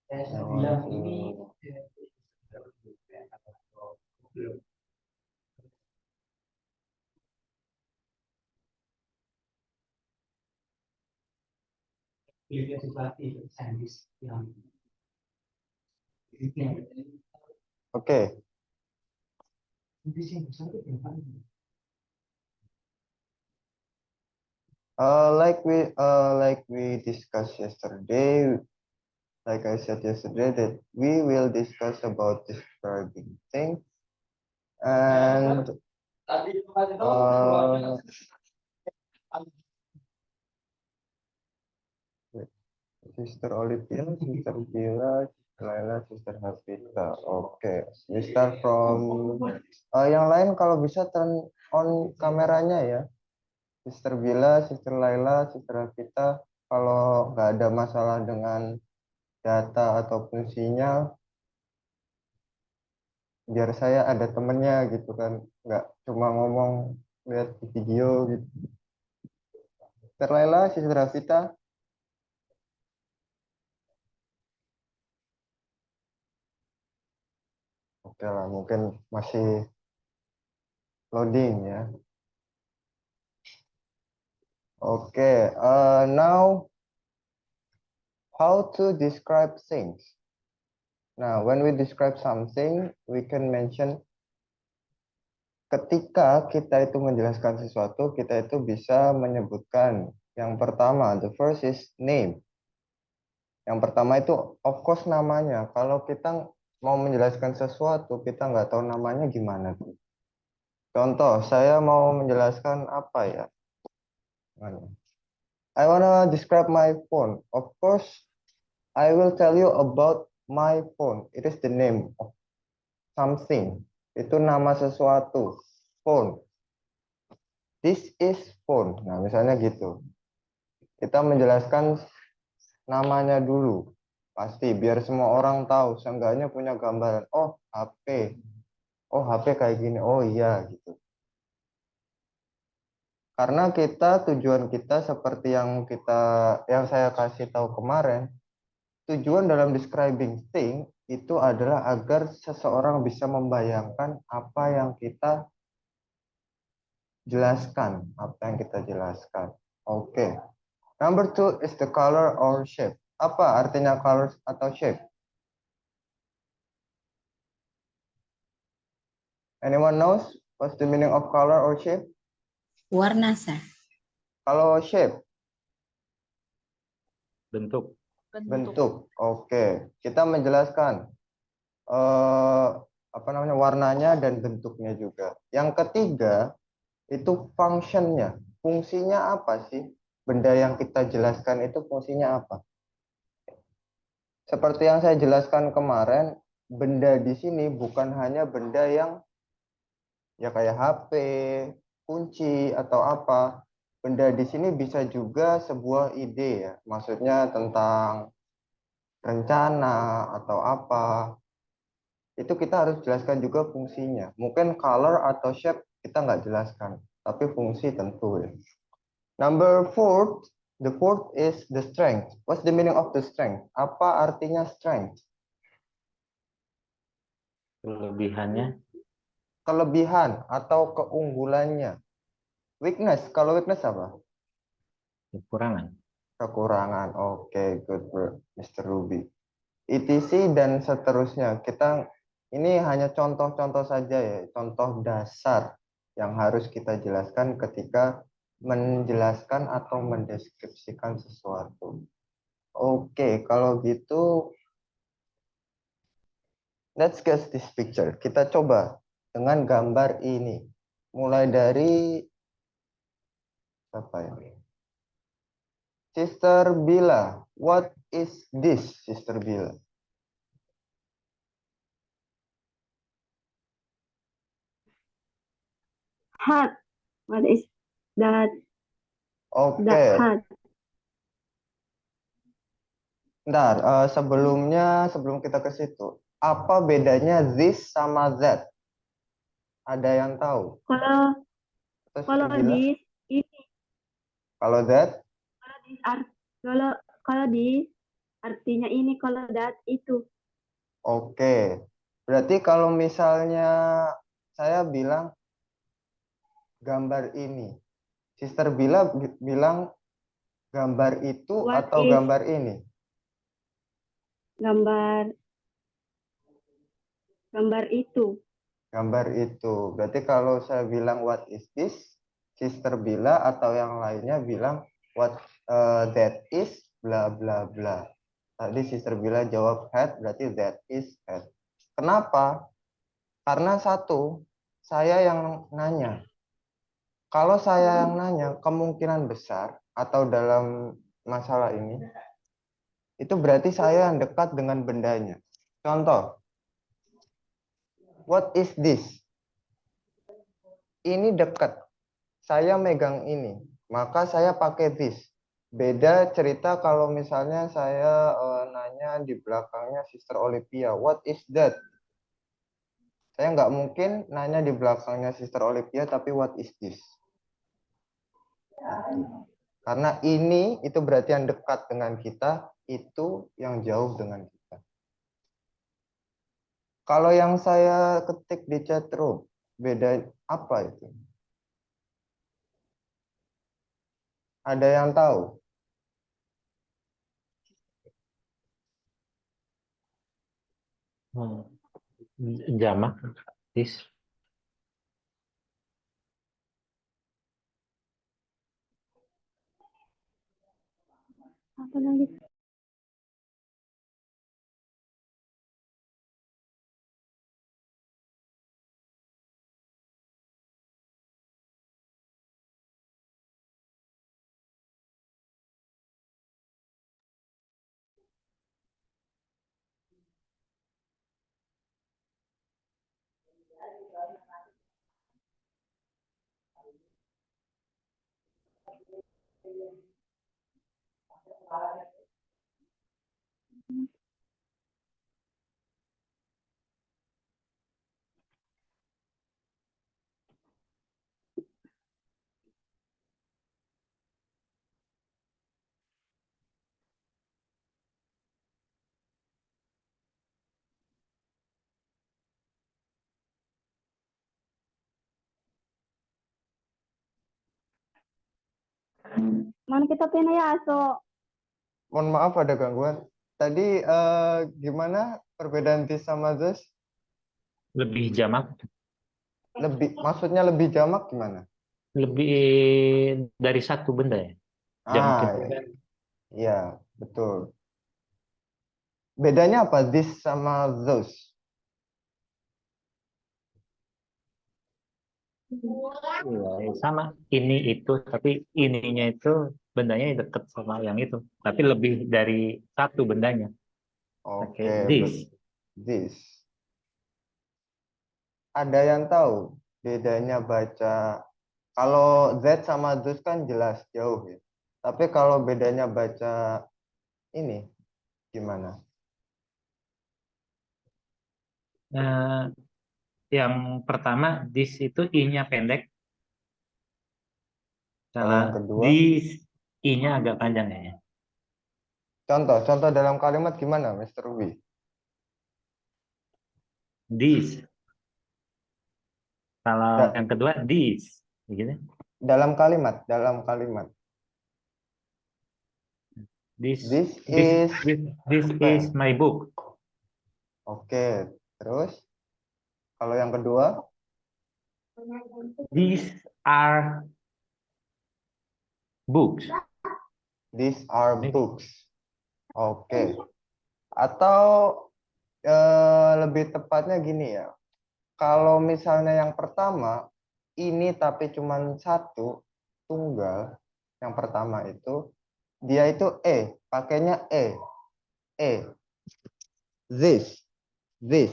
Saya bilang ini Oke. Like we discussed yesterday, like I said yesterday, that we will discuss about describing things and Sister Olivia, Sister Bila, Sister Laila, Sister Hafita. Oke, we start from yang lain kalau bisa turn on kameranya ya. Sister Bila, Sister Laila, Sister Hafita. Kalau nggak ada masalah dengan data ataupun sinyal, biar saya ada temennya gitu kan, nggak cuma ngomong lihat di video gitu. Sister Laila, Sister Hafita. Oke lah, mungkin masih loading ya. Oke, now how to describe things. Nah, when we describe something, we can mention ketika kita itu menjelaskan sesuatu, kita itu bisa menyebutkan yang pertama, the first is name. Yang pertama itu of course namanya. Kalau kita mau menjelaskan sesuatu, kita nggak tahu namanya gimana tuh. Contoh, saya mau menjelaskan apa ya? I wanna describe my phone. Of course, I will tell you about my phone. It is the name of something. Itu nama sesuatu. Phone. This is phone. Nah, misalnya gitu. Kita menjelaskan namanya dulu. Pasti biar semua orang tahu. Seenggaknya punya gambaran. Oh, HP. Oh, HP kayak gini. Oh iya gitu. Karena tujuan kita seperti yang saya kasih tahu kemarin, tujuan dalam describing thing itu adalah agar seseorang bisa membayangkan apa yang kita jelaskan, Oke. Number two is the color or shape. Apa artinya color atau shape? Anyone knows what's the meaning of color or shape? Warna, sah. Kalau shape? Bentuk. Bentuk. Oke. Kita menjelaskan warnanya dan bentuknya juga. Yang ketiga itu functionnya. Fungsinya apa sih? Benda yang kita jelaskan itu fungsinya apa? Seperti yang saya jelaskan kemarin, benda di sini bukan hanya benda yang ya kayak HP, kunci atau apa. Benda di sini bisa juga sebuah ide ya. Maksudnya tentang rencana atau apa. Itu kita harus jelaskan juga fungsinya. Mungkin color atau shape kita nggak jelaskan, tapi fungsi tentu ya. Number four, the fourth is the strength. What's the meaning of the strength? Apa artinya strength? Kelebihannya. Kelebihan atau keunggulannya. Weakness, kalau weakness apa? Kekurangan. Kekurangan. Oke, good bro, Mr. Ruby. ETC dan seterusnya. Ini hanya contoh-contoh saja ya, contoh dasar yang harus kita jelaskan ketika menjelaskan atau mendeskripsikan sesuatu. Oke, kalau gitu let's get this picture. Kita coba dengan gambar ini. Mulai dari apa ya? Sister Bila, what is this, Sister Bila? Hat. What is that? Oke. That hat. Bentar, sebelum kita ke situ, apa bedanya this sama that? Ada yang tahu? Kalau this ini. Kalau that? Kalau this artinya ini, kalau that itu. Oke. Berarti kalau misalnya saya bilang gambar ini, Sister Bila bilang gambar itu What atau is gambar ini? gambar gambar itu? Gambar itu. Berarti kalau saya bilang what is this, Sister Bila atau yang lainnya bilang what that is bla bla bla. Tadi Sister Bila jawab head, berarti that is head. Kenapa? Karena satu, saya yang nanya. Kalau saya yang nanya, kemungkinan besar atau dalam masalah ini, itu berarti saya yang dekat dengan bendanya. Contoh, what is this? Ini dekat. Saya megang ini, maka saya pakai this. Beda cerita kalau misalnya saya nanya di belakangnya Sister Olivia, what is that? Saya nggak mungkin nanya di belakangnya Sister Olivia, tapi what is this? Karena ini itu berarti yang dekat dengan kita, itu yang jauh dengan kita. Kalau yang saya ketik di chat room, beda apa itu? Ada yang tahu? Jamak. This. Apa lagi? Mana kita pena ya, so Mohon maaf ada gangguan. Tadi gimana perbedaan this sama this? Lebih jamak. Maksudnya lebih jamak gimana? Lebih dari satu benda ya. Jamak Ah, itu kan. iya, betul. Bedanya apa this sama those? Iya, sama. Ini itu, tapi ininya itu bendanya deket sama yang itu. Tapi lebih dari satu bendanya. Oke, Oke, this. this. Ada yang tahu bedanya baca, kalau that sama those kan jelas jauh ya. Tapi kalau bedanya baca ini gimana? Eh, yang pertama, this itu i-nya pendek. Kalau Kalau yang kedua, this i-nya agak panjang ya. contoh dalam kalimat gimana, Mr. Ruby? This. Kalau Da- yang kedua, this. Begitu. dalam kalimat. This, This this, is this is pen. my book. Oke, terus kalau yang kedua, These are books. these are books. Oke. Atau lebih tepatnya gini ya. Kalau misalnya yang pertama ini tapi cuman satu tunggal, yang pertama itu dia itu pakainya this, this.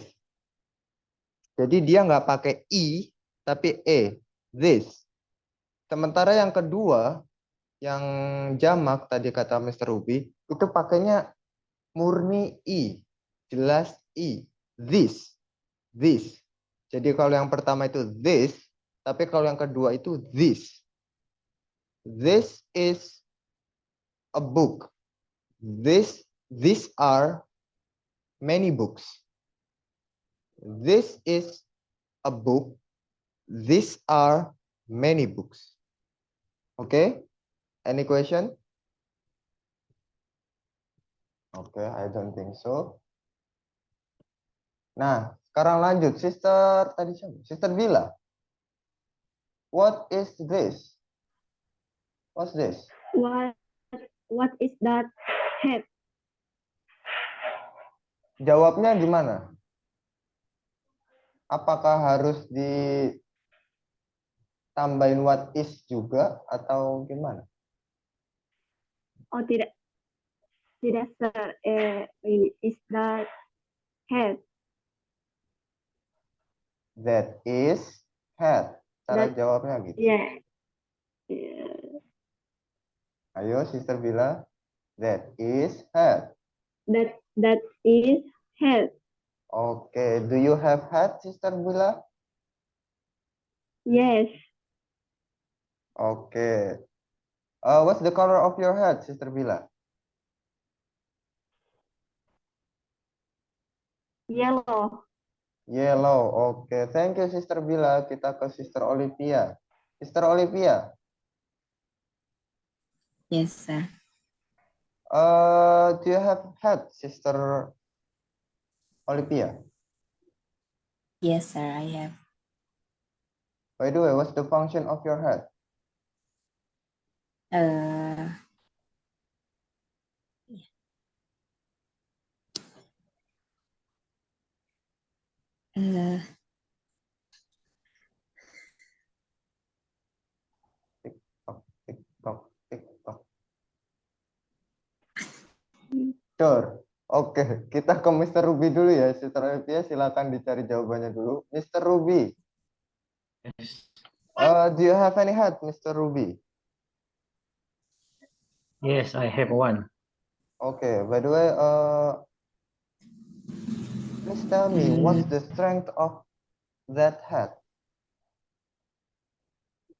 Jadi dia nggak pakai i tapi this. Sementara yang kedua yang jamak tadi kata Mr. Ruby itu pakainya murni i, jelas i, this. Jadi kalau yang pertama itu this, tapi kalau yang kedua itu this. This is a book. This These are many books. This is a book. These are many books. Okay? Any question? Okay, I don't think so. Nah, sekarang lanjut. Sister tadi siapa? Sister Bila. What is this? What's this? What is that hat? Jawabnya gimana? Apakah harus ditambahin what is juga atau gimana? Oh, tidak. Tidak, sir. Is that hat? That is hat. Cara That- jawabnya gitu. Yeah. Ayo, Sister Bila. That is hat. That is hat. Okay. Do you have hat, Sister Bila? Yes. Okay. What's the color of your hat, Sister Bila? Yellow. Yellow. Okay. Thank you, Sister Bila. Kita ke Sister Olivia. Sister Olivia. Yes, sir. Do you have hat, Sister Olivia? Yes, sir, I have. By the way, what's the function of your hat? Uh, uh, TikTok, TikTok, TikTok. Sure. Oke, kita ke Mr. Ruby dulu ya. Sister Olivia, silakan dicari jawabannya dulu. Mr. Ruby, do you have any hat, Mr. Ruby? Yes, I have one. Okay, by the way, please tell me what's the strength of that hat?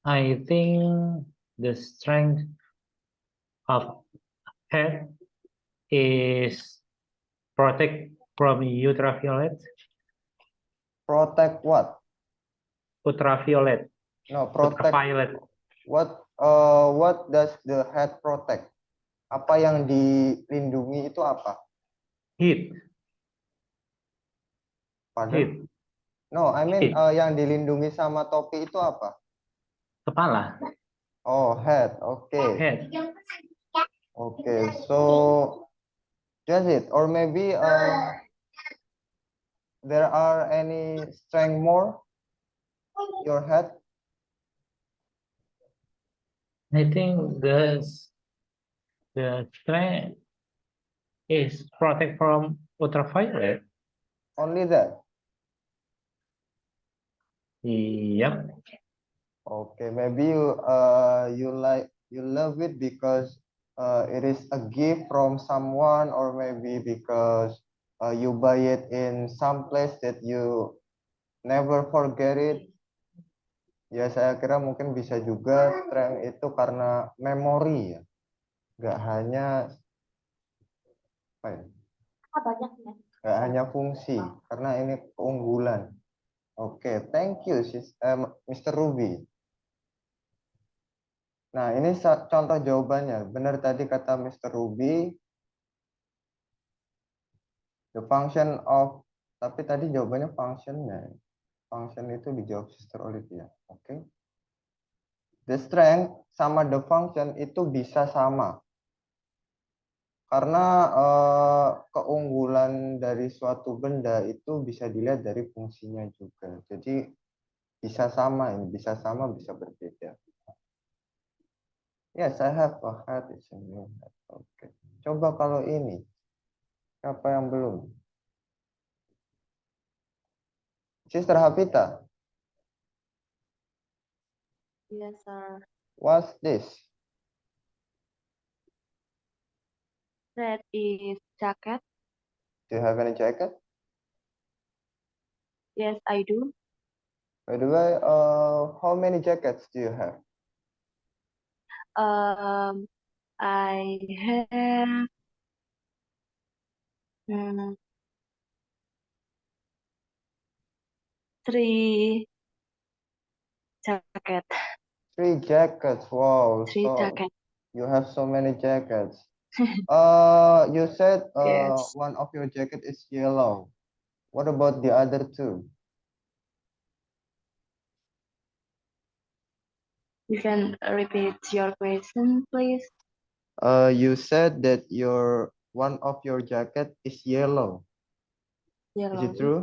I think the strength of hat is protect from ultraviolet. Protect what? Ultraviolet. No, protect Ultraviolet. what does the hat protect? Apa yang dilindungi itu apa? Heat. Pardon? Heat. No, I mean Heat. yang dilindungi sama topi itu apa? Kepala. Oh, hat. Okay. Head. Okay, so just it, or maybe there are any strength more your head? I think the strength is protect from ultraviolet. Only that. Yep. Okay, maybe you love it because it is a gift from someone, or maybe because you buy it in some place that you never forget it. Ya, saya kira mungkin bisa juga strength itu karena memori ya. Nggak hanya apa ya? Nggak hanya fungsi, karena ini keunggulan. Oke, thank you, Mr. Ruby. Nah, ini contoh jawabannya. Benar tadi kata Mr. Ruby, the function of, tapi tadi jawabannya functionnya. Function itu dijawab Sister Olivia. Oke. The strength sama the function itu bisa sama. Karena keunggulan dari suatu benda itu bisa dilihat dari fungsinya juga. Jadi bisa sama ini, bisa sama, bisa berbeda. Yes, I have a hat. It's a new hat. Oke. Coba kalau ini. Siapa yang belum? Sister Hafita. Yes, sir. What's this? That is jacket. Do you have any jacket? Yes, I do. By the way, how many jackets do you have? I have Hmm, three jacket. 3 jackets. Wow, Three so jacket. you have so many jackets. You said Yes. one of your jacket is yellow. What about the other two? You can repeat your question, please. You said that your one of your jacket is yellow. Is Yellow. it true?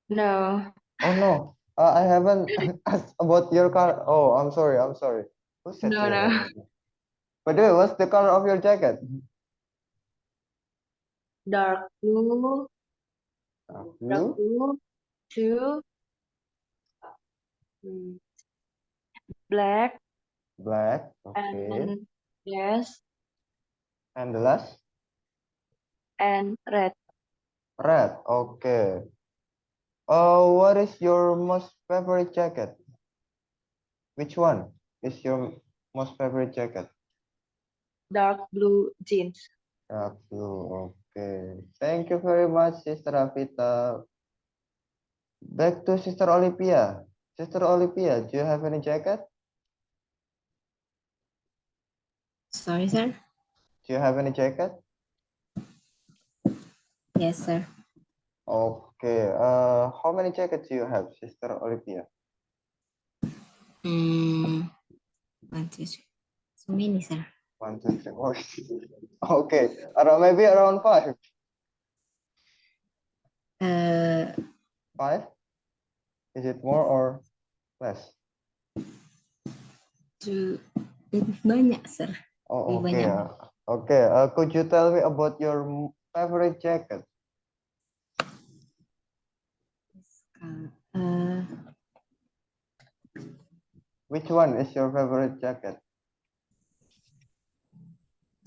No. Oh no, I haven't asked about your car. Oh, I'm sorry. I'm sorry. Who said No, yellow? no. By the way, what's the color of your jacket? Dark blue. Dark Blue, blue. Two. mm, Black. black. Okay. And yes. And the last? And red. Red. Okay. What is your most favorite jacket? Which one is your most favorite jacket? Dark blue jeans. Dark blue. Okay. Thank you very much, Sister Avita. Back to Sister Olivia. Sister Olivia, do you have any jacket? Sorry, sir. Do you have any jacket? Yes, sir. Okay. How many jackets do you have, Sister Olivia? Mm, 1, 2, 3. So many, sir. 1, 2, 3. Okay. Maybe around 5. Uh, 5? Is it more or less? banyak, sir. Oh, Lebih okay. banyak. Okay. Could you tell me about your favorite jacket? Uh, Which one is your favorite jacket?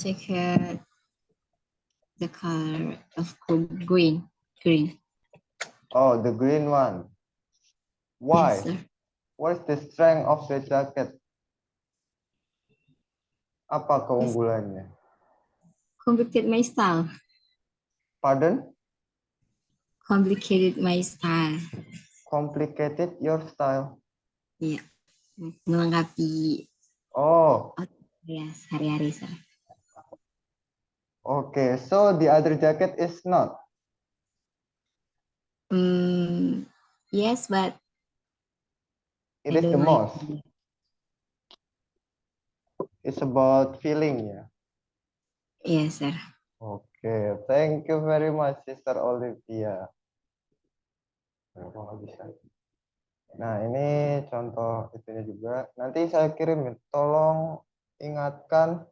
jacket, the color of green. Green. Oh, the green one. Why? Yes, sir. What is the strength of the jacket? Apa keunggulannya? Complicated my style. Pardon? Complicated my style. Complicated your style. Iya. Melengkapi Oh, ya sehari-hari, sir. okay. So the other jacket is not. Yes, but It I is the don't like most. it. It's about feeling, yeah. Yes, sir. Okay, thank you very much, Sister Olivia. Nah, ini contoh itunya juga. Nanti saya kirim, ya. Tolong ingatkan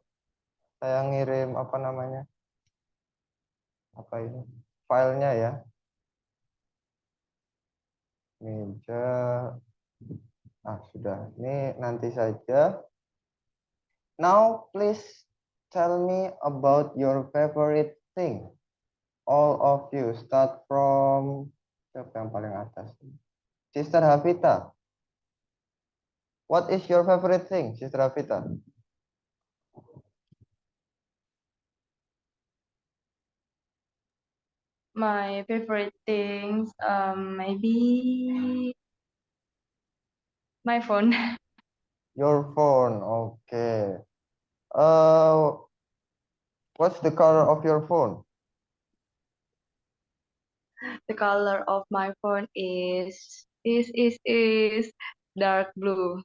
saya ngirim apa namanya? Apa ini? Filenya ya. Meja. Ah, sudah. Ini nanti saja. Now, please tell me about your favorite thing. All of you, start from siapa yang paling atas? Sister Havita. What is your favorite thing, Sister Havita? My favorite things, maybe my phone. Your phone, okay. What's the color of your phone? The color of my phone is dark blue.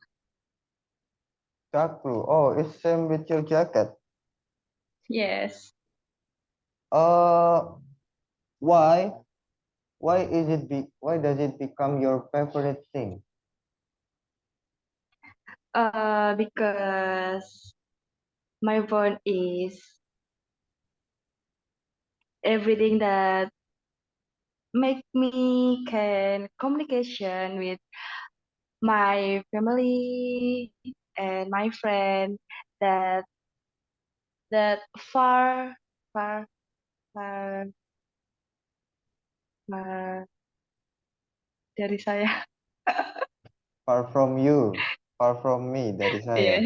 Dark blue. Oh, it's same with your jacket. Yes. Why? Why does it become your favorite thing? Because my phone is everything that make me can communication with my family and my friend that far far far far dari saya. Far from you, far from me, dari saya. Yeah,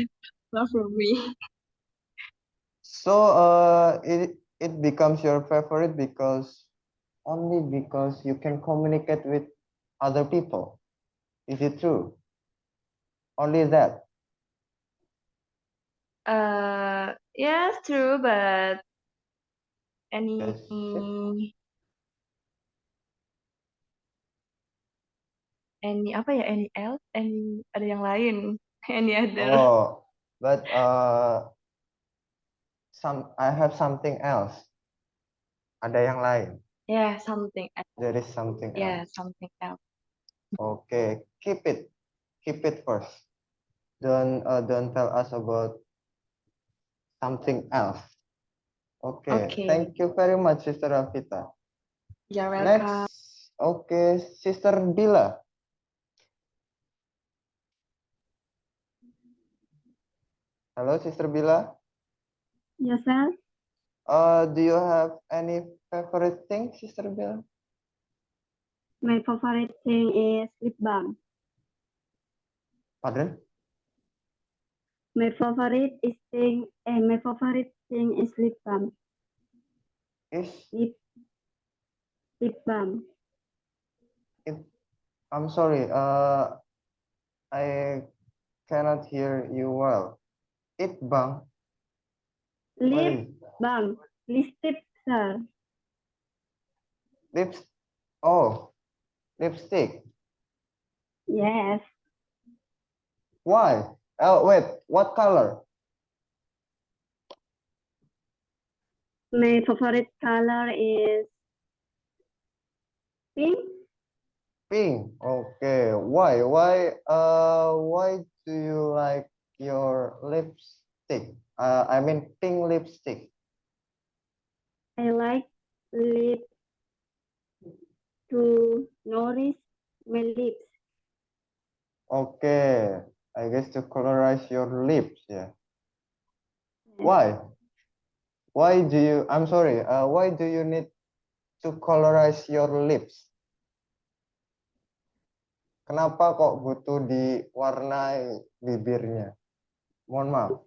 far from me. So, it becomes your favorite only because you can communicate with other people. Is it true? Only that. Yes, true, but any Yes. apa ya? Any else? Ada yang lain? Any other? Oh, but I have something else. Ada yang lain. Yeah, something else. There is something Yeah, else. something else. Okay, keep it first. Don't tell us about something else. Okay, Okay. thank you very much, Sister Rafita. You're welcome. Next, okay, Sister Bila. Hello, Sister Bila. Yes, sir. Do you have any favorite thing, Sister Bila? My favorite thing is lip balm. Pardon? My favorite thing is lip balm. Is Lip balm. I'm sorry. I cannot hear you well. It bang. What Lip is balm. Lipstick, sir. lips? Oh, lipstick. Yes. Why? Oh, wait. What color? My favorite color is pink. Pink. Okay. Why? Why do you like your lipstick? I mean pink lipstick. I like lip to nourish my lips. Okay. I guess to colorize your lips. Yeah. Why? Why do you? I'm sorry. Why do you need to colorize your lips? Kenapa kok butuh diwarnai bibirnya? Mohon maaf.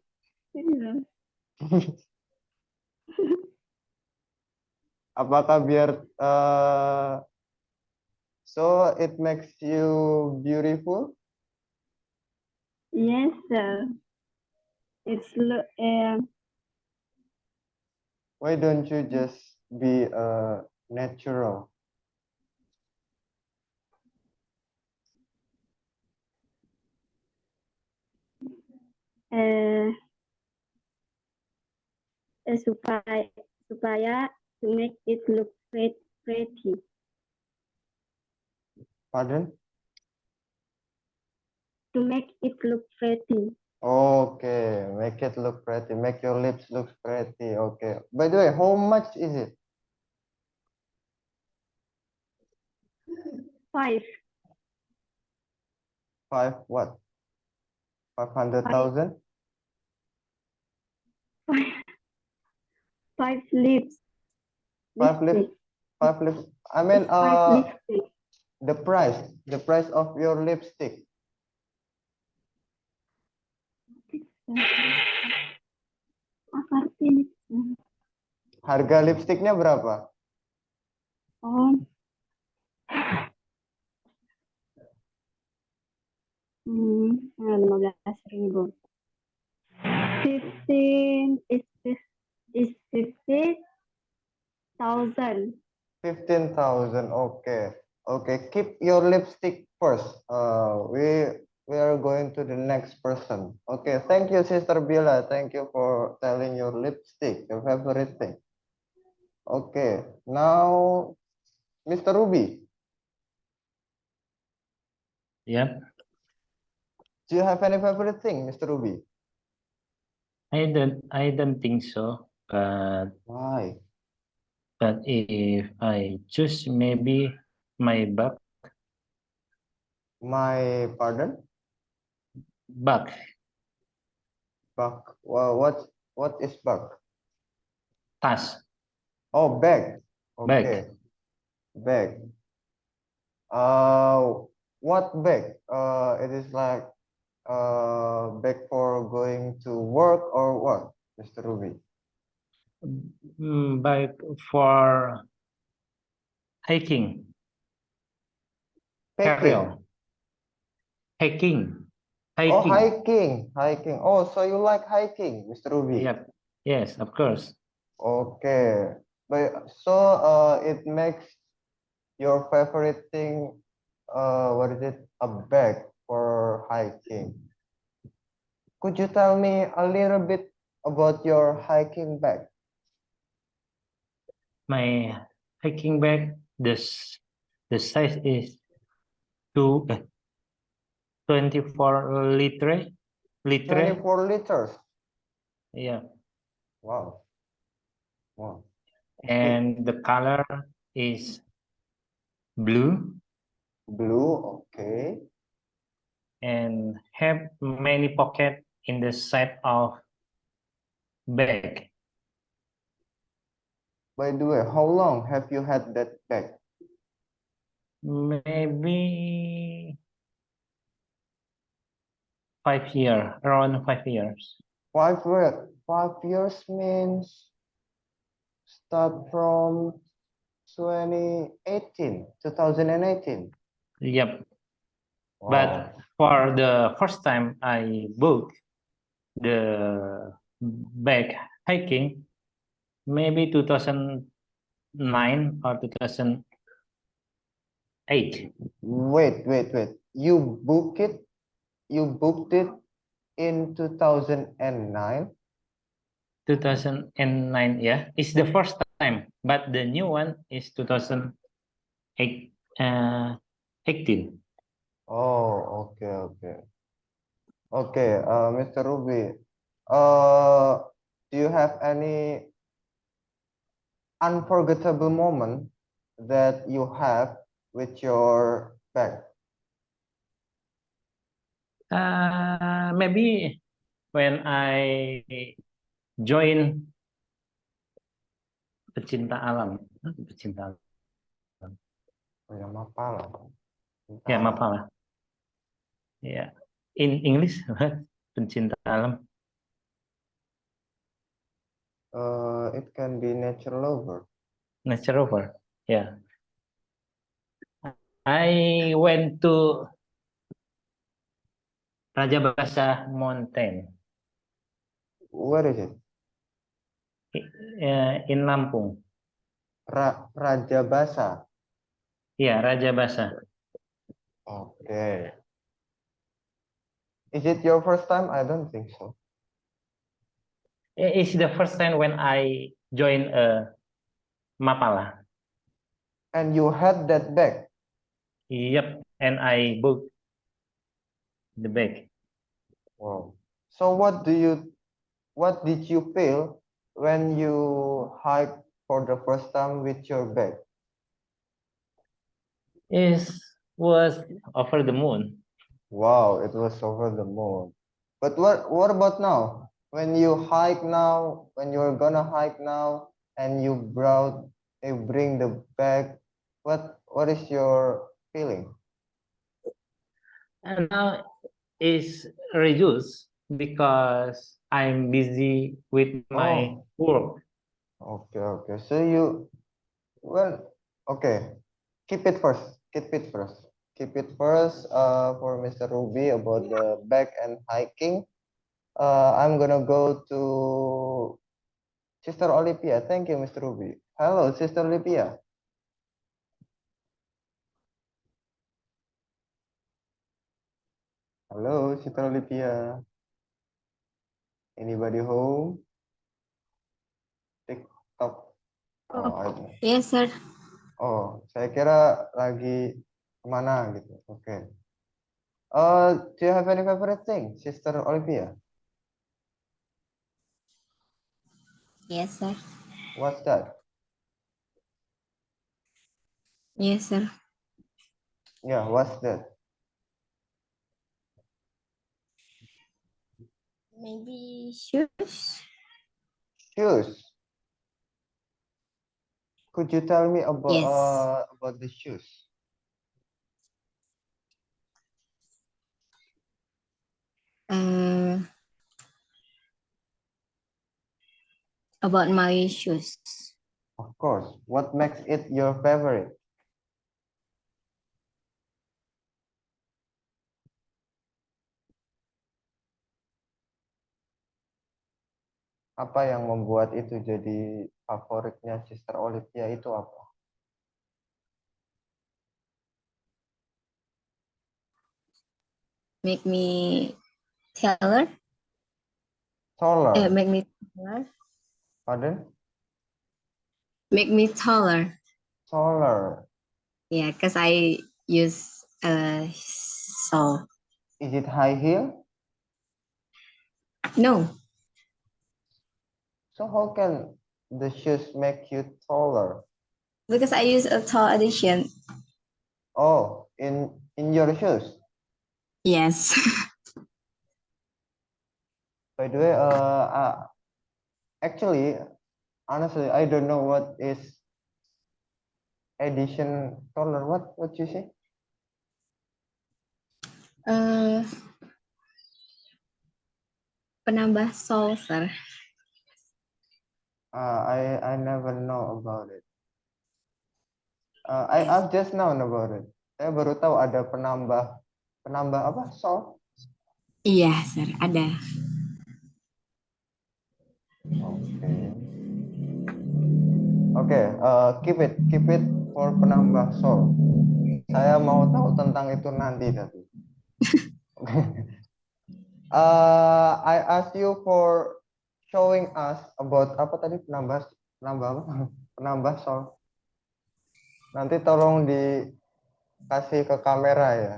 Yeah. Apakah biar so it makes you beautiful? Yes, sir. It's Why don't you just be natural? supaya to make it look pretty. Pardon? To make it look pretty. Okay, make it look pretty. Make your lips look pretty. Okay. By the way, how much is it? 5. What? 500,000? 5 lips. 5 lips? 5 lips? I mean, It's 5 lipstick. the price of your lipstick. Apa artinya? Harga lipstiknya berapa? Oh. 15.000. 15 is 50,000. 15,000. Okay. Okay. Keep your lipstick first. We are going to the next person. Okay. Thank you, Sister Bila. Thank you for telling your lipstick, your favorite thing. Okay. Now, Mr. Ruby. Yeah, Do you have any favorite thing, Mr. Ruby? I don't think so. Why? But if I choose, maybe my bag. My pardon? Bag. Bag. Well, what is bag? Tas. Oh, bag. Bag. Okay. Bag. What bag? It is like bag for going to work or what, Mr. Ruby? Bike for hiking, Packing. carry hiking, Oh, hiking. hiking. Oh, so you like hiking, Mr. Ruby? Yep. Yes, of course. Okay. But so it makes your favorite thing, what is it? A bag for hiking. Could you tell me a little bit about your hiking bag? My hiking bag, the size is two, 24 liter. 24 liters. Yeah. Wow. Wow. Okay. And the color is blue Blue. Okay. and have many pocket in the side of bag. By the way, how long have you had that bag? Maybe 5 years, around 5 years. 5 years. 5 years means start from 2018. Yep. But Wow. for the first time I booked the bag hiking, maybe 2009 or 2008. Wait. You booked it in 2009. 2009, yeah, it's the first time, but the new one is 2008, 18. Oh, okay. Okay, Mr. Ruby, do you have any unforgettable moment that you have with your bag? Maybe when I join pecinta alam. Pecinta alam. Oh, ya, Mapala. Ya, Mapala. Ya, in English, pencinta alam. It can be nature lover. Nature Rover. Yeah. I went to Rajabasa Mountain Where is it? in Lampung. Rajabasa. Ya, Rajabasa. Okay. Is it your first time? I don't think so. It's the first time when I joined Mapala. And you had that bag. Yep, and I booked the bag. Wow. So what did you feel when you hiked for the first time with your bag? It was over the moon. Wow, it was over the moon. But what about now? When you hike now, when you're gonna hike now, and you bring the bag, what is your feeling? And now it's reduced because I'm busy with my Oh, work. okay. Well, okay. Keep it first. Keep it first. For Mr. Ruby about the bag and hiking. I'm gonna go to Sister Olivia. Thank you, Mr. Ruby. Hello, Sister Olivia. Hello, Sister Olivia. Anybody home? TikTok. Oh, I don't know. Yes, sir. Oh, saya kira lagi kemana gitu. Oke. Do you have any favorite thing, Sister Olivia? Yes, sir. What's that? Yes, sir. Yeah, what's that? Maybe shoes. Shoes. Could you tell me Yes. about the shoes? Uh, About my shoes. Of course. What makes it your favorite? Apa yang membuat itu jadi favoritnya Sister Olivia itu apa? Make me taller. Taller. Make me taller. Pardon? Make me taller. Taller. Yeah, because I use sole. Is it high heel? No, So how can the shoes make you taller? because I use a tall edition. Oh, in your shoes. Yes. By the way, actually, honestly, I don't know what is edition taller. What you say? Penambah sole, sir. I never know about it. I've just known about it. Saya baru tahu ada penambah apa? Sole. Iya, sir, ada. Oke, keep it for penambah sole. Saya mau tahu tentang itu nanti tapi. I ask you for showing us about apa tadi penambah apa? Penambah sole. Nanti tolong dikasih ke kamera ya.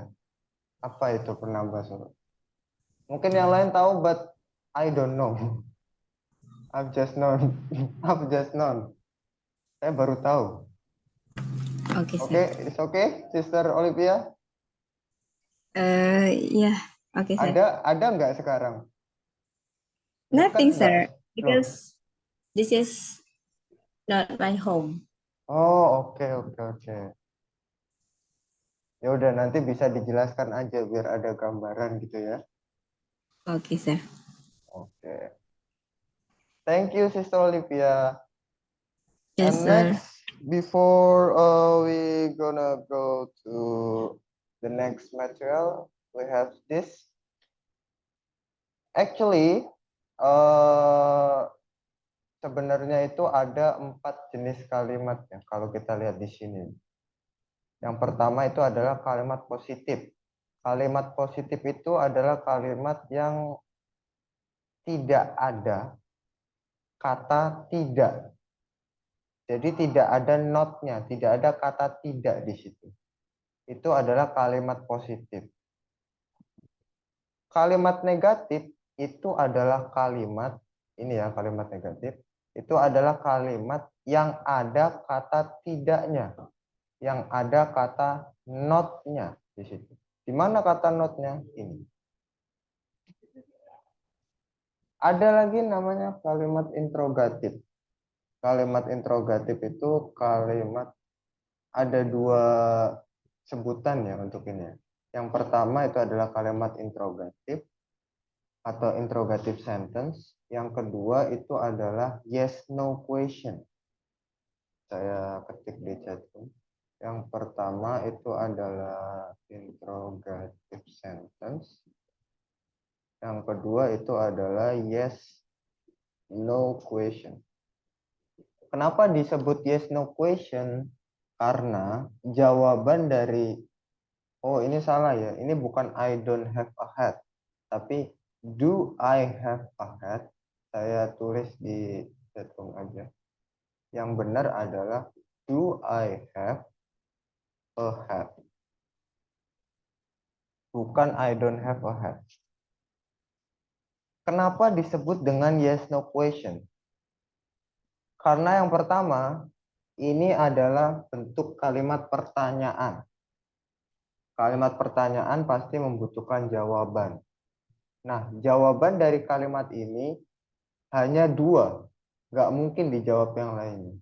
Apa itu penambah sole? Mungkin yang lain tahu, but I don't know. I've just known. I've just known. Saya baru tahu. Oke, Oke, sir. it's okay, Sister Olivia. Yeah, oke, sir. Ada nggak sekarang? Nothing, Dekat sir, nggak? Loh. because this is not my home. Oh, oke. Ya udah, nanti bisa dijelaskan aja biar ada gambaran gitu ya. Oke, sir. Oke. Thank you, Sister Olivia. Yes, And sir. next, before we gonna go to the next material, we have this. Actually, sebenarnya itu ada 4 jenis kalimat ya kalau kita lihat di sini. Yang pertama itu adalah kalimat positif. Kalimat positif itu adalah kalimat yang tidak ada kata tidak. Jadi tidak ada not-nya, tidak ada kata tidak di situ. Itu adalah kalimat positif. Kalimat negatif itu adalah kalimat, ini ya kalimat negatif, itu adalah kalimat yang ada kata tidaknya, yang ada kata not-nya di situ. Di mana kata not-nya? Ini. Ada lagi namanya kalimat interrogatif. Kalimat interrogatif itu kalimat, ada 2 sebutan ya untuk ini. Yang pertama itu adalah kalimat interrogatif atau interrogative sentence. Yang kedua itu adalah yes no question. Saya ketik di chat room. Yang pertama itu adalah interrogative sentence. Yang kedua itu adalah yes no question. Kenapa disebut yes no question? Karena jawaban dari, oh ini salah ya, ini bukan I don't have a hat, tapi do I have a hat? Saya tulis di chatroom aja. Yang benar adalah do I have a hat? Bukan I don't have a hat. Kenapa disebut dengan yes no question? Karena yang pertama, ini adalah bentuk kalimat pertanyaan. Kalimat pertanyaan pasti membutuhkan jawaban. Nah, jawaban dari kalimat ini hanya 2. Nggak mungkin dijawab yang lainnya.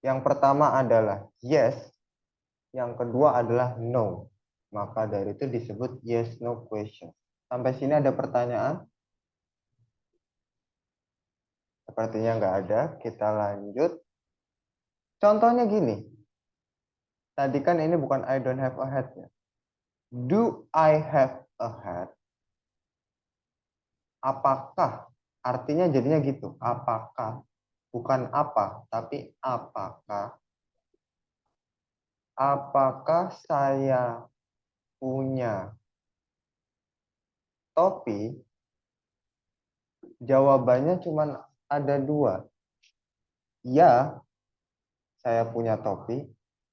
Yang pertama adalah yes. Yang kedua adalah no. Maka dari itu disebut yes no question. Sampai sini ada pertanyaan? Sepertinya nggak ada. Kita lanjut. Contohnya gini. Tadi kan ini bukan I don't have a hat ya. Do I have a hat? Apakah? Artinya jadinya gitu. Apakah? Bukan apa, tapi apakah? Apakah saya punya topi? Jawabannya cuma ada dua. Ya, saya punya topi.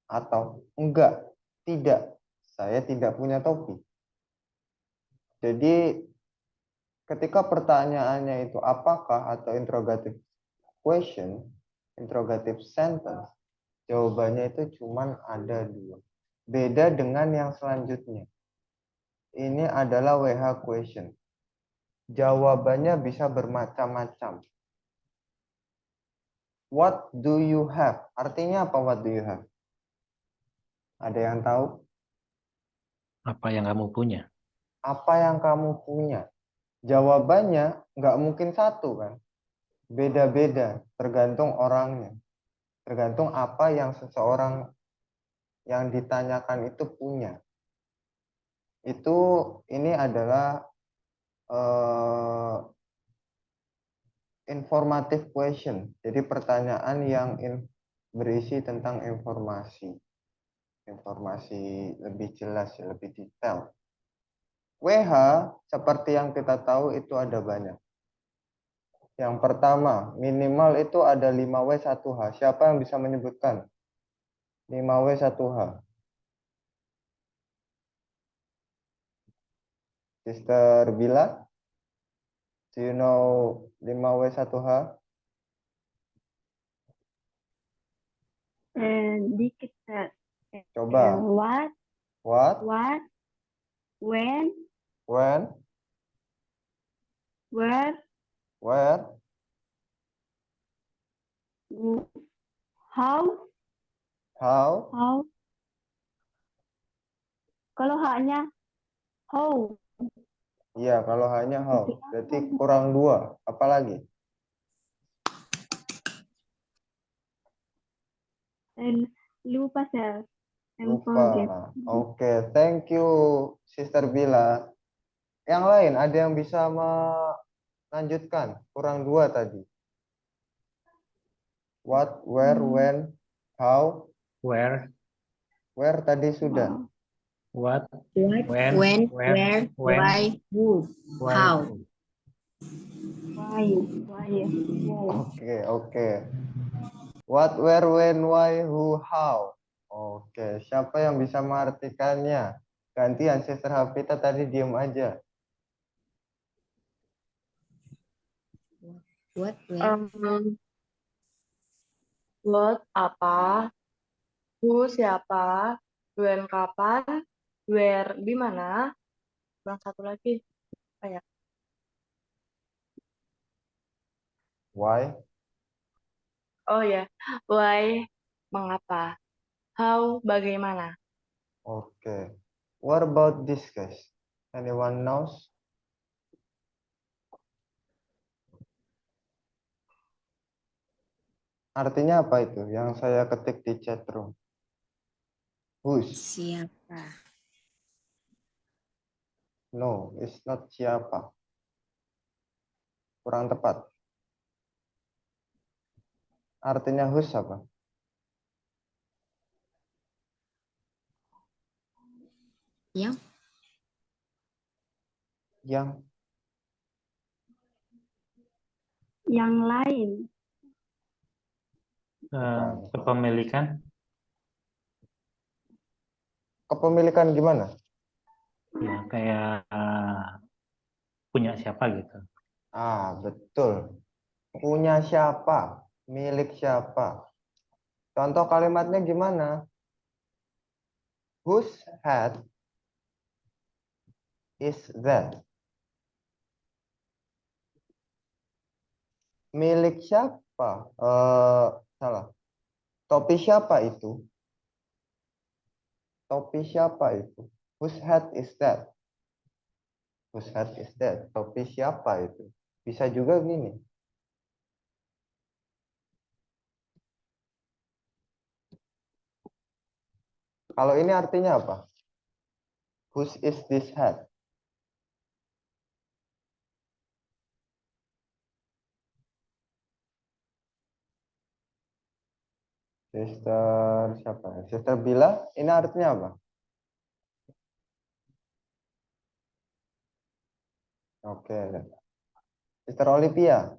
Atau enggak, tidak. Saya tidak punya topi. Jadi ketika pertanyaannya itu apakah atau interrogative question, interrogative sentence, jawabannya itu cuma ada dua. Beda dengan yang selanjutnya. Ini adalah WH question. Jawabannya bisa bermacam-macam. What do you have? Artinya apa what do you have? Ada yang tahu? Apa yang kamu punya? Apa yang kamu punya? Jawabannya nggak mungkin satu kan? Beda-beda, tergantung orangnya. Tergantung apa yang seseorang yang ditanyakan itu punya. Itu ini adalah informative question. Jadi pertanyaan yang berisi tentang informasi. Informasi lebih jelas, lebih detail. WH seperti yang kita tahu itu ada banyak. Yang pertama, minimal itu ada 5W1H. Siapa yang bisa menyebutkan? 5W1H. Sister Bila? Do you know 5W1H? Dikit, Sir. Coba. What, What? when, When? where, Where? how, How? kalau hanya how, Iya, kalau hanya how. Berarti kurang dua. Apalagi? and lupa, Sir. And Lupa. forget. Oke, thank you, Sister Bila. Yang lain, ada yang bisa melanjutkan? Kurang dua tadi. What, where, when, how? Where, Where tadi sudah. what, What, when, when, where, where, when, why, who, why. how. Why, wow. Oke. What, where, when, why, who, how. Oke, siapa yang bisa mengartikannya? Gantian, Sister Hafita tadi diem aja. What, when, Um, what apa, who siapa, when kapan, where di mana, dan satu lagi apa ya? Why? Oh ya, why mengapa, how bagaimana. Oke. What about this, guys? Anyone knows? Artinya apa itu yang saya ketik di chat room? Whose? siapa, No, it's not siapa. Kurang tepat. Artinya whose apa? yang, Yang. Yang lain. Kepemilikan, Kepemilikan gimana? ya kayak punya siapa gitu. Ah, betul. Punya siapa? Milik siapa? Contoh kalimatnya gimana? Whose hat is that? Milik siapa? Salah. Topi siapa itu? Topi siapa itu? Whose hat is that? Whose hat is that? Topi siapa itu? Bisa juga gini. Kalau ini artinya apa? Whose is this hat? Sister siapa ya? Sister Bila, ini artinya apa? Oke. Sister Olivia,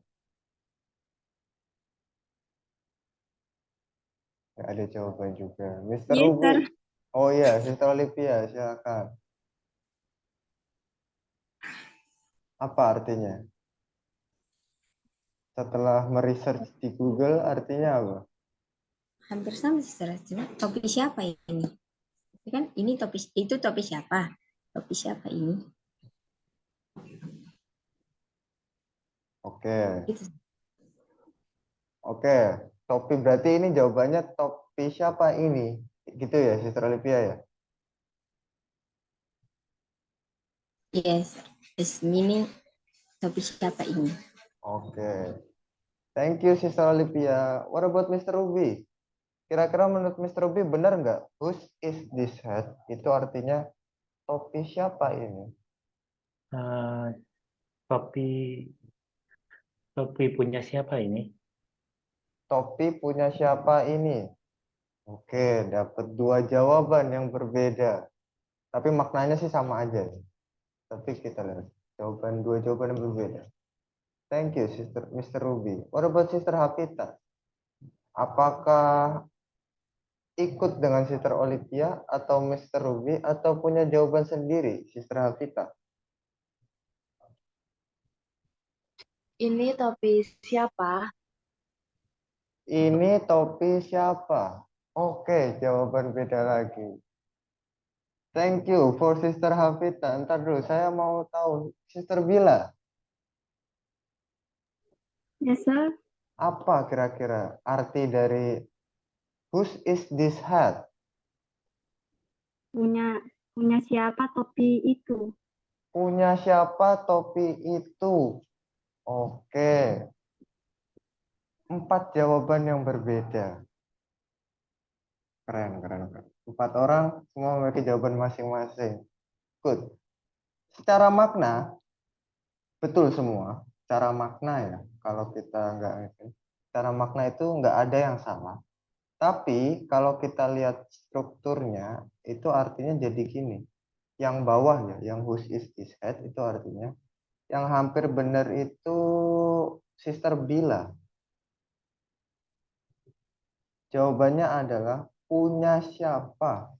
nggak ada jawaban juga. Mister Yes, Ruby. sir. Oh iya, Sister Olivia, silakan. Apa artinya? Setelah meresearch di Google, artinya apa? Hampir sama sih, Sir. Cuma topi siapa ini? Kan ini topi, itu topi siapa? Topi siapa ini? Oke, Gitu. oke. Topi berarti ini jawabannya topi siapa ini? Gitu ya, Sister Olivia ya? Yes, is meaning topi siapa ini? Oke. Thank you, Sister Olivia. What about Mr. Ruby? Kira-kira menurut Mr. Ruby benar nggak? Whose is this hat? Itu artinya topi siapa ini? Eh, topi topi punya siapa ini? Topi punya siapa ini? Oke, dapat dua jawaban yang berbeda. Tapi maknanya sih sama aja. Tapi kita lihat dua jawaban yang berbeda. Thank you, Sister Mr. Ruby. What about Sister Hafita? Apakah ikut dengan Sister Olivia atau Mr. Ruby atau punya jawaban sendiri, Sister Hafita? Ini topi siapa? Ini topi siapa? Oke, jawaban beda lagi. Thank you for Sister Hafita. Ntar dulu, saya mau tahu Sister Bila, Yes, sir. apa kira-kira arti dari whose is this hat? Punya punya siapa topi itu? Punya siapa topi itu? Oke, 4 jawaban yang berbeda. Keren, keren, keren. 4 orang semua memiliki jawaban masing-masing. Good. Secara makna, betul semua. Secara makna ya, kalau kita nggak itu. Secara makna itu nggak ada yang salah. Tapi kalau kita lihat strukturnya, itu artinya jadi gini. Yang bawah ya, yang whose is this head, itu artinya. Yang hampir benar itu Sister Bila. Jawabannya adalah punya siapa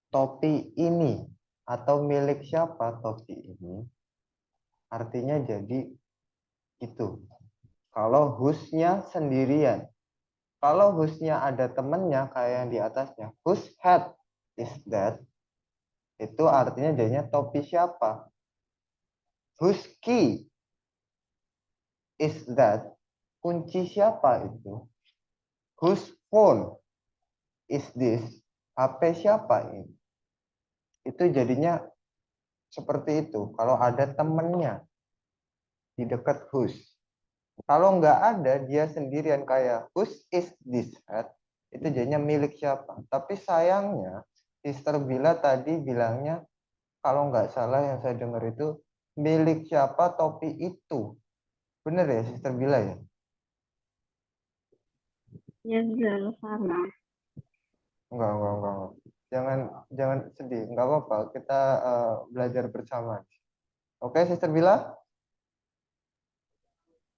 topi ini atau milik siapa topi ini. Artinya jadi itu. Kalau whose-nya sendirian. Kalau whose-nya ada temennya kayak yang di atasnya. Whose hat is that? Itu artinya jadinya topi siapa. Whose key is that? Kunci siapa itu? Whose phone is this? HP siapa ini? Itu jadinya seperti itu. Kalau ada temennya di dekat whose. Kalau nggak ada, dia sendirian kayak whose is this hat? Itu jadinya milik siapa. Tapi sayangnya, Sister Bila tadi bilangnya, kalau nggak salah yang saya dengar itu, milik siapa topi itu. Bener ya, Sister Bila ya? Yes, sir. Sama. Enggak. Jangan jangan sedih, nggak apa-apa. Kita belajar bersama. Oke, Sister Bila?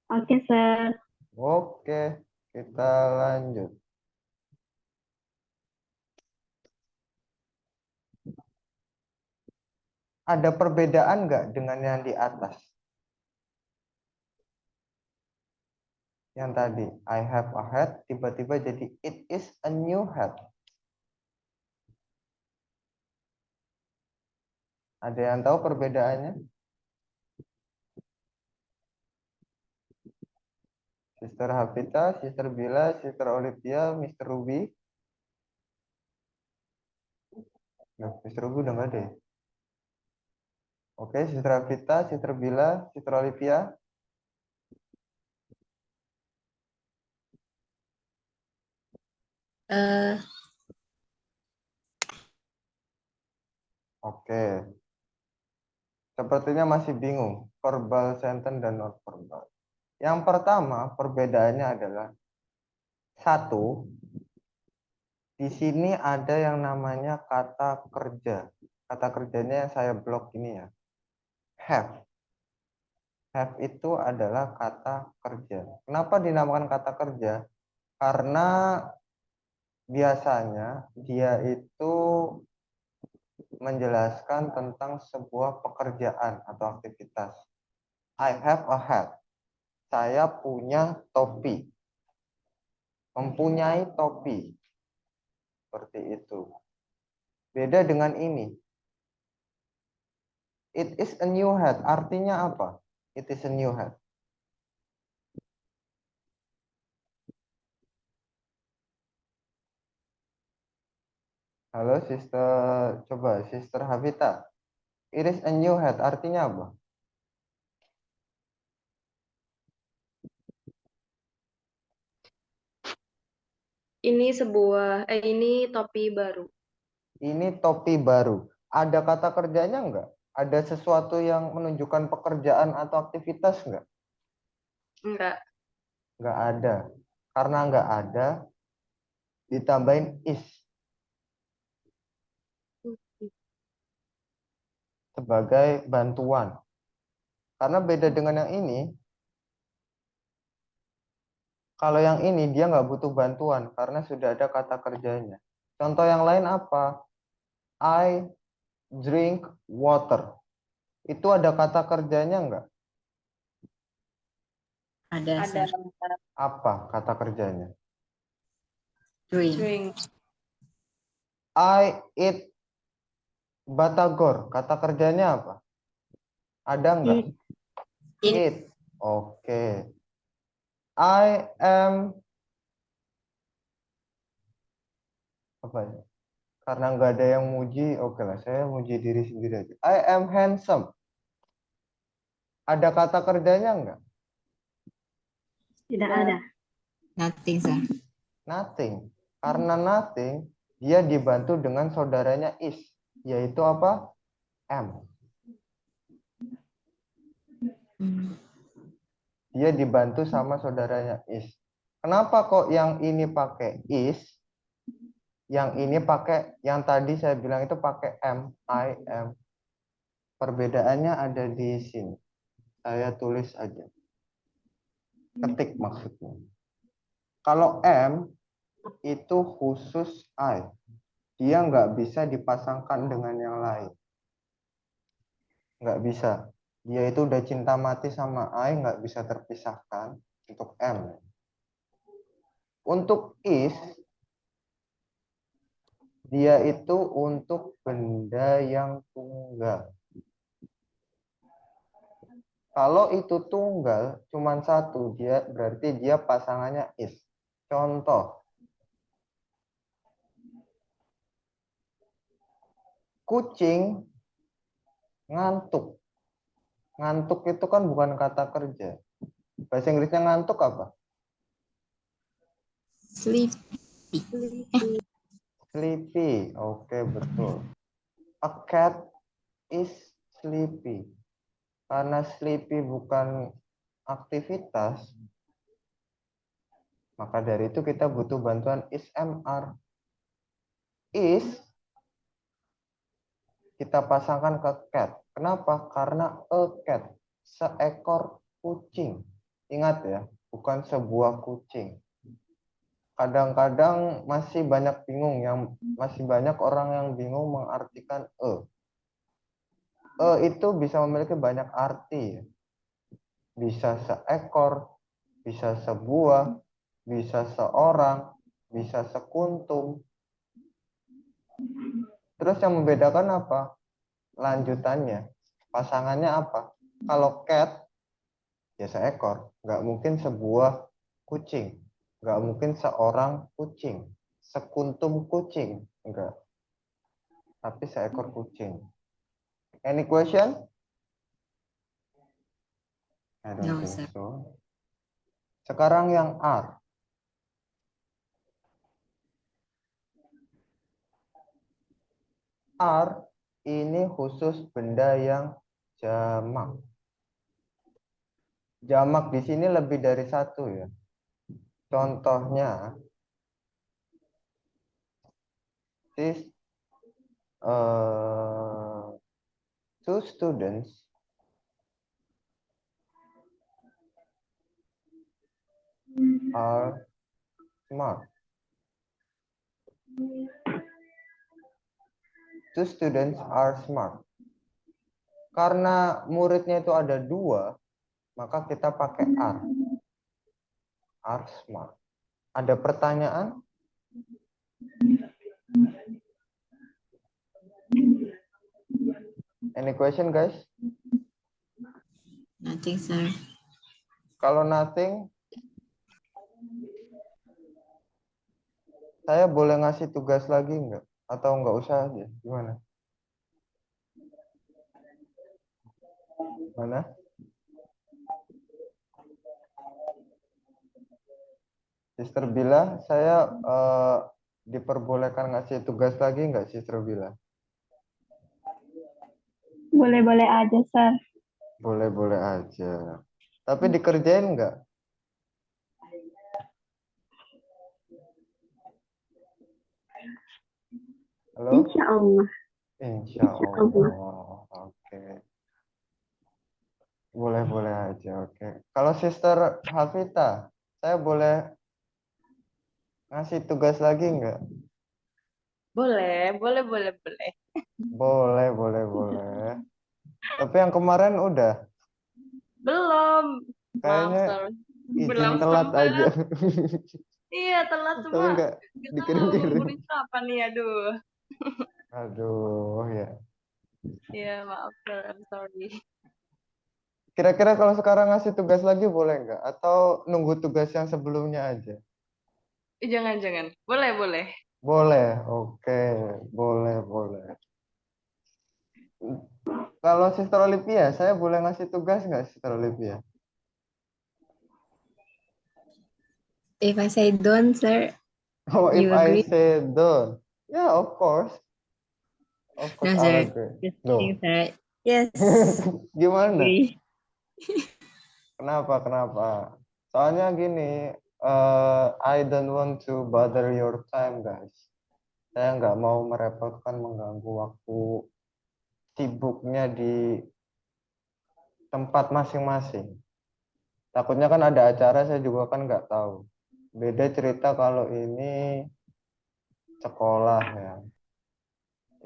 Oke, sir. Oke, kita lanjut. Ada perbedaan nggak dengan yang di atas? Yang tadi, I have a hat, tiba-tiba jadi it is a new hat. Ada yang tahu perbedaannya? Sister Hafita, Sister Bila, Sister Olivia, Mr. Ruby. Nah, Mr. Ruby udah nggak ada ya? Oke, Sister Hafita, Sister Bila, Sister Olivia. Eh, Oke. Sepertinya masih bingung verbal sentence dan non verbal. Yang pertama, perbedaannya adalah satu, di sini ada yang namanya kata kerja. Kata kerjanya yang saya blok ini ya. Have. Have itu adalah kata kerja. Kenapa dinamakan kata kerja? Karena biasanya dia itu menjelaskan tentang sebuah pekerjaan atau aktivitas. I have a hat. Saya punya topi. Mempunyai topi. Seperti itu. Beda dengan ini. It is a new hat. Artinya apa? It is a new hat. Halo, Sister. Coba, Sister Havita. It is a new hat. Artinya apa? Ini topi baru. Ini topi baru. Ada kata kerjanya enggak? Ada sesuatu yang menunjukkan pekerjaan atau aktivitas enggak? Enggak. Enggak ada. Karena enggak ada, ditambahin is. Sebagai bantuan. Karena beda dengan yang ini, kalau yang ini dia nggak butuh bantuan karena sudah ada kata kerjanya. Contoh yang lain apa? I drink water. Itu ada kata kerjanya nggak? Ada, Ada. Sir. Apa kata kerjanya? Drink. Drink. I eat batagor. Kata kerjanya apa? Ada nggak? Eat. Eat. Oke. I am apa ya? Karena nggak ada yang muji, oke lah, saya muji diri sendiri aja. I am handsome. Ada kata kerjanya nggak? Tidak ada. Nothing, Sir. Nothing. Karena nothing, dia dibantu dengan saudaranya is, yaitu apa? M. Dia dibantu sama saudaranya is. Kenapa kok yang ini pakai is, yang ini pakai, yang tadi saya bilang itu pakai M, I am. Perbedaannya ada di sini. Saya tulis aja. Ketik maksudnya. Kalau M itu khusus I. Dia nggak bisa dipasangkan dengan yang lain. Nggak bisa. Dia itu udah cinta mati sama I, nggak bisa terpisahkan untuk M. Untuk is, dia itu untuk benda yang tunggal. Kalau itu tunggal, cuma satu, dia berarti dia pasangannya is. Contoh, kucing ngantuk. Ngantuk itu kan bukan kata kerja. Bahasa Inggrisnya ngantuk apa? Sleep. Sleepy. Oke, betul. A cat is sleepy. Karena sleepy bukan aktivitas, maka dari itu kita butuh bantuan is MR. Is kita pasangkan ke cat. Kenapa? Karena a cat, seekor kucing. Ingat ya, bukan sebuah kucing. Kadang-kadang masih banyak orang yang bingung mengartikan e. E itu bisa memiliki banyak arti. Bisa seekor, bisa sebuah, bisa seorang, bisa sekuntum. Terus yang membedakan apa? Lanjutannya. Pasangannya apa? Kalau cat, ya seekor. Nggak mungkin sebuah kucing. Nggak mungkin seorang kucing. Sekuntum kucing. Enggak. Tapi seekor kucing. Any question? I don't No, think sir. so. Sekarang yang R. R ini khusus benda yang jamak. Jamak di sini lebih dari satu ya. Contohnya, these two students are smart. Two students are smart. Karena muridnya itu ada 2, maka kita pakai are. Are smart. Ada pertanyaan? Any question, guys? Nothing, sir. Kalau nothing, saya boleh ngasih tugas lagi nggak? Atau nggak usah aja? Gimana? Mana? Sister Bila, saya diperbolehkan ngasih tugas lagi nggak, Sister Bila? Boleh-boleh aja, Sir. Boleh-boleh aja. Tapi dikerjain nggak? Halo? Insya Allah. Insya Allah. Oke. Boleh-boleh aja. Oke. Kalau Sister Hafita, saya boleh ngasih tugas lagi nggak? Boleh, boleh, boleh, boleh. Boleh, boleh, boleh. Tapi yang kemarin udah. Belum. Maaf, Kayaknya Sir. izin Belum telat sempat. aja. Iya, telat Tapi cuma nggak kita dikirim-kirim. nungguin kapan nih, aduh. Aduh, ya. Iya, maaf, Sir. I'm sorry. Kira-kira kalau sekarang ngasih tugas lagi boleh nggak? Atau nunggu tugas yang sebelumnya aja? Jangan-jangan. Boleh, boleh. Boleh, oke. Boleh, boleh. Kalau Sister Olivia, saya boleh ngasih tugas nggak, Sister Olivia? If I say don't, sir, Oh, if you I agree? say don't. Yeah, of course. Of course, No, I'll sir. agree. Just Loh, kidding, sir. Yes. gimana? Agree. Kenapa, kenapa? Soalnya gini, I don't want to bother your time, guys. Saya nggak mau merepotkan, mengganggu waktu sibuknya di tempat masing-masing. Takutnya kan ada acara, saya juga kan nggak tahu. Beda cerita kalau ini sekolah ya,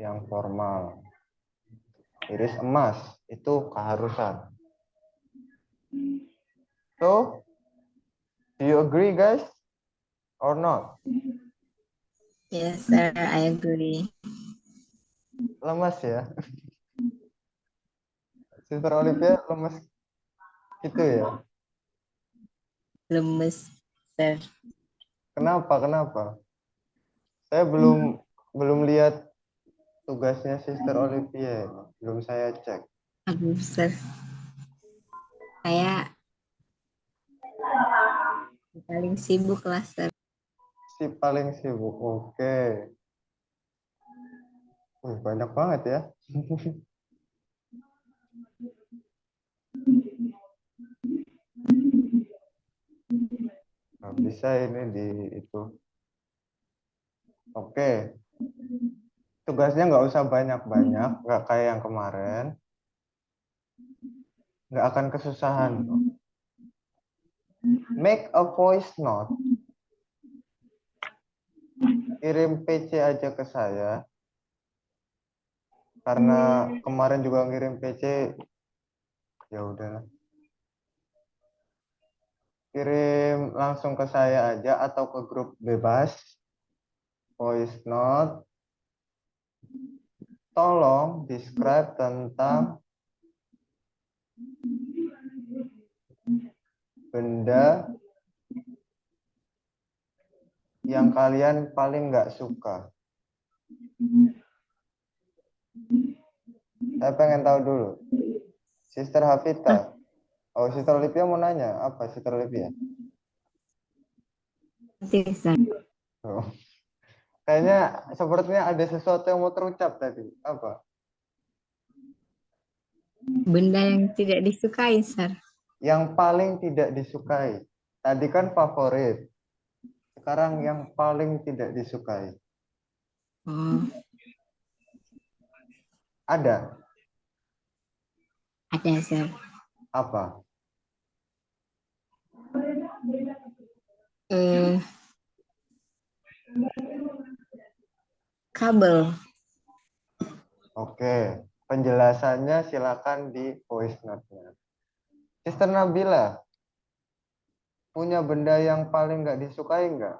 yang formal. Iris emas, itu keharusan. So, do you agree, guys? Or not? Yes, sir. I agree. Lemas ya? Sister Olivia lemas gitu ya? Lemes, sir. Kenapa? Kenapa? Saya belum lihat tugasnya Sister Olivia, belum saya cek. Aduh, sir. Saya paling sibuk lah, sir. Si paling sibuk, oke. Banyak banget ya. Nggak bisa ini di itu. Oke, tugasnya nggak usah banyak-banyak, nggak kayak yang kemarin. Nggak akan kesusahan kok. Make a voice note. Kirim PC aja ke saya. Karena kemarin juga ngirim PC, ya udahlah. Kirim langsung ke saya aja atau ke grup bebas. Voice note. Tolong describe tentang benda yang kalian paling nggak suka. Saya pengen tahu dulu. Sister Hafita. Oh, Sister Olivia mau nanya. Apa, Sister Olivia? Nothing, sir. Oh. Kayaknya sepertinya ada sesuatu yang mau terucap tadi. Apa? Benda yang tidak disukai, Sir. Yang paling tidak disukai. Tadi kan favorit. Sekarang yang paling tidak disukai. Oh, Ada? ada, Sir. Apa? Eh, kabel. Oke. Penjelasannya silakan di voice note-nya. Sister Nabila, punya benda yang paling nggak disukai nggak?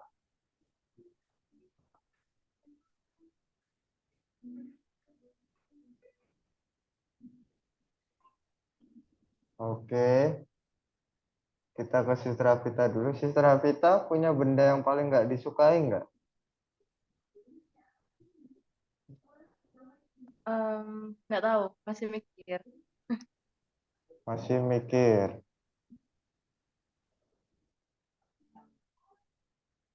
Oke. Kita ke Sister Hafita dulu. Sister Hafita punya benda yang paling nggak disukai nggak? Nggak tahu, masih mikir. Masih mikir.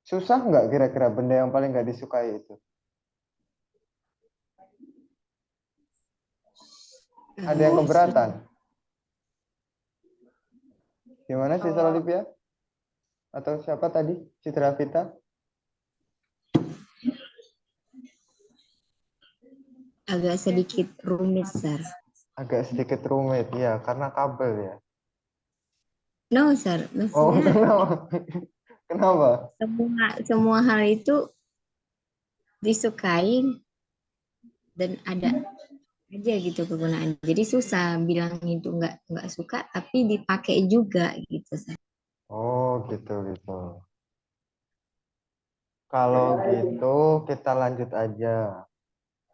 Susah nggak kira-kira benda yang paling nggak disukai itu? Ada yang keberatan? Gimana Sister Kalau Olivia? Atau siapa tadi? Sister Hafita? Agak sedikit rumit, Sir. Agak sedikit rumit, ya, karena kabel ya. No, Sir. Oh, Maksudnya kenapa? Kenapa? semua hal itu disukai dan ada aja gitu kegunaan. Jadi susah bilang itu nggak suka tapi dipakai juga gitu, Sir. Oh, gitu. Kalau gitu kita lanjut aja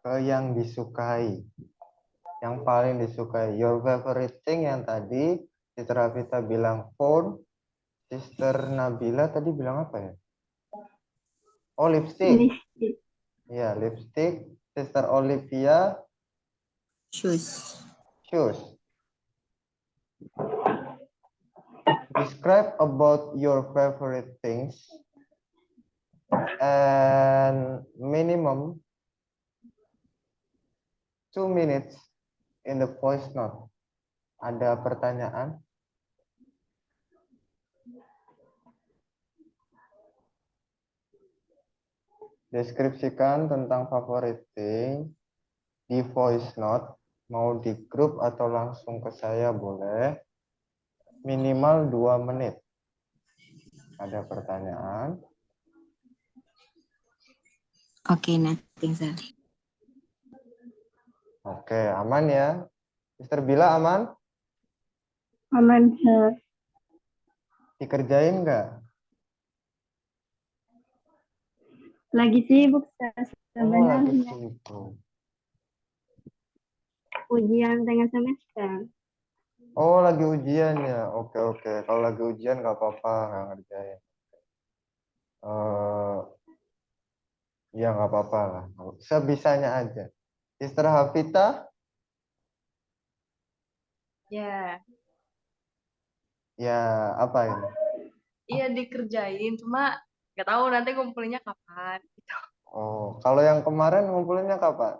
ke yang disukai. Yang paling disukai. Your favorite thing yang tadi Sister Hafita bilang phone. Sister Nabila tadi bilang apa ya? Oh, lipstick. Lipstick. Ya, lipstick. Sister Olivia, Shoes. shoes. Describe about your favorite things and minimum 2 minutes in the voice note. Ada pertanyaan? Deskripsikan tentang favorite thing di voice note, mau di grup atau langsung ke saya boleh. Minimal 2 menit. Ada pertanyaan? Oke, nothing, Sir. Oke, aman ya. Mister Bila aman? Aman, Sir. Dikerjain nggak? Lagi sibuk, Sir. Oh, lagi Sebenarnya sibuk. ujian tengah semester. Oh, lagi ujian ya. Oke. Kalau lagi ujian nggak apa-apa, nggak ngerjain. Eh, ya nggak apa-apa lah. Sebisanya aja. Sister Hafita, ya, ya apa ini? iya dikerjain, cuma nggak tahu nanti ngumpulinnya kapan. Oh, kalau yang kemarin ngumpulinnya kapan?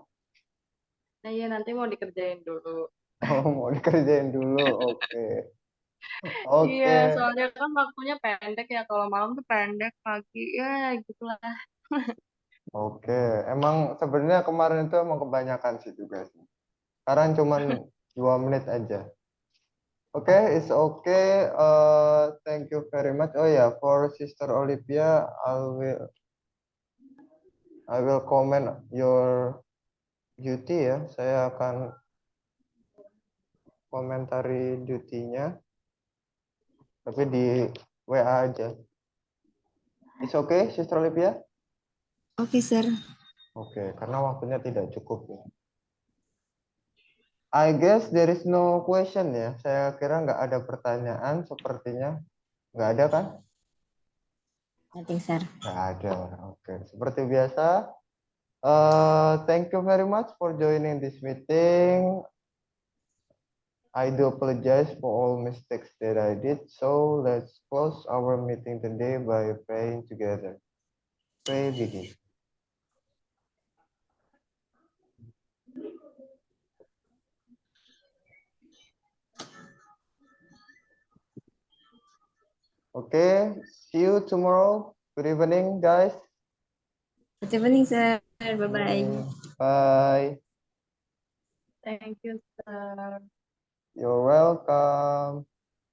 Nah iya nanti mau dikerjain dulu. Oh, mau dikerjain dulu. Oke. Iya, Oke. soalnya kan waktunya pendek ya. Kalau malam tuh pendek, pagi ya gitulah. Oke. Emang sebenarnya kemarin itu emang kebanyakan sih tugas. Sekarang cuman 2 menit aja. Oke, it's okay. Thank you very much. Oh ya, for Sister Olivia, I will comment your duty ya. Saya akan komentari duty-nya, tapi di WA aja. It's okay, Sister Olivia? Oke, Sir. Oke, karena waktunya tidak cukup ya. I guess there is no question ya. Saya kira nggak ada pertanyaan sepertinya. Nggak ada kan? Nothing, Sir. Nggak ada. Oke, seperti biasa. Thank you very much for joining this meeting. I do apologize for all mistakes that I did. So let's close our meeting today by praying together. Pray begin. Oke, see you tomorrow. Good evening, guys. Good evening, sir. Bye-bye. Bye. Thank you, sir. You're welcome.